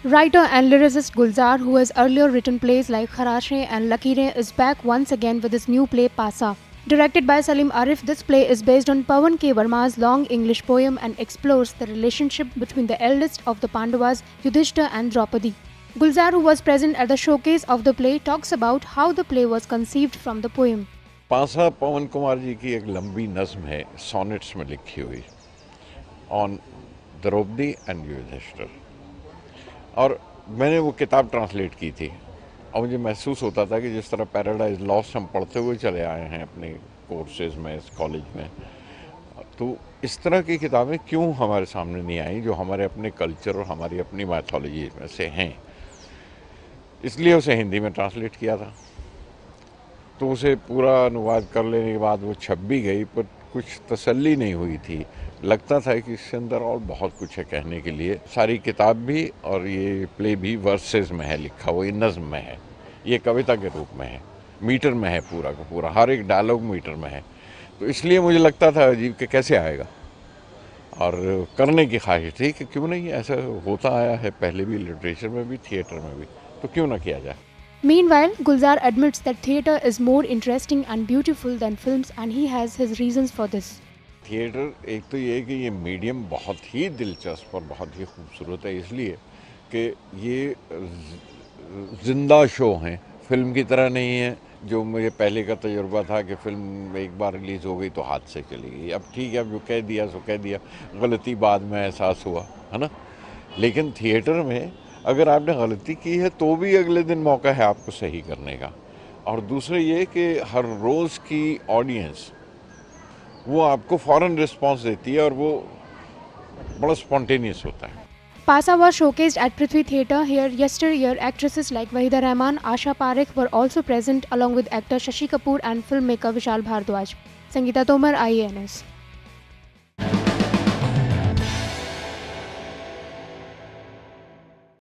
Writer and lyricist Gulzar, who has earlier written plays like Kharashein and Lakirein, is back once again with his new play Pasa. Directed by Salim Arif, this play is based on Pawan K. Verma's long English poem and explores the relationship between the eldest of the Pandavas, Yudhishthira and Draupadi. Gulzar, who was present at the showcase of the play, talks about how the play was conceived from the poem. पासा पवन कुमार जी की एक लंबी नज्म है, sonnets में लिखी हुई, on Draupadi and Yudhishthir, और मैंने वो किताब ट्रांसलेट की थी और मुझे महसूस होता था कि जिस तरह पैराडाइज लॉस्ट हम पढ़ते हुए चले आए हैं अपने कोर्सेज में, इस कॉलेज में, तो इस तरह की किताबें क्यों हमारे सामने नहीं आई जो हमारे अपने कल्चर और हमारी अपनी मैथोलॉजी में से हैं। इसलिए उसे हिंदी में ट्रांसलेट किया था। तो उसे पूरा अनुवाद कर लेने के बाद वो छप भी गई, पर कुछ तसल्ली नहीं हुई थी। लगता था कि इसके अंदर और बहुत कुछ है कहने के लिए। सारी किताब भी और ये प्ले भी वर्सेस में है लिखा हुआ, ये नज़्म में है, ये कविता के रूप में है, मीटर में है, पूरा का पूरा हर एक डायलॉग मीटर में है। तो इसलिए मुझे लगता था अजीब कि कैसे आएगा, और करने की ख्वाहिश थी कि क्यों नहीं, ऐसा होता आया है पहले भी, लिटरेचर में भी, थिएटर में भी, तो क्यों ना किया जाए। Meanwhile, Gulzar admits that theatre is more interesting and beautiful than films, and he has his reasons for this. Theatre एक तो ये कि ये मीडियम बहुत ही दिलचस्प और बहुत ही खूबसूरत है, इसलिए कि ये जिंदा शो हैं, फिल्म की तरह नहीं है। जो मुझे पहले का तजुर्बा था कि फ़िल्म एक बार रिलीज़ हो गई तो हाथ से चली गई, अब ठीक है, अब जो कह दिया सो कह दिया, गलती बाद में एहसास हुआ, है ना। लेकिन थिएटर में अगर आपने गलती की है तो भी अगले दिन मौका है आपको सही करने का। और दूसरे ये कि हर रोज़ की ऑडियंस वो आपको फ़ौरन रिस्पॉन्स देती है और वो बड़ा स्पॉन्टेनियस होता है। Pasa was showcased at Prithvi Theatre. Here, yesteryear actresses like Wahida Rahman, Asha Parekh were also present, along with actor Shashi Kapoor and filmmaker Vishal Bhardwaj. Sangeeta Tomar, IANS.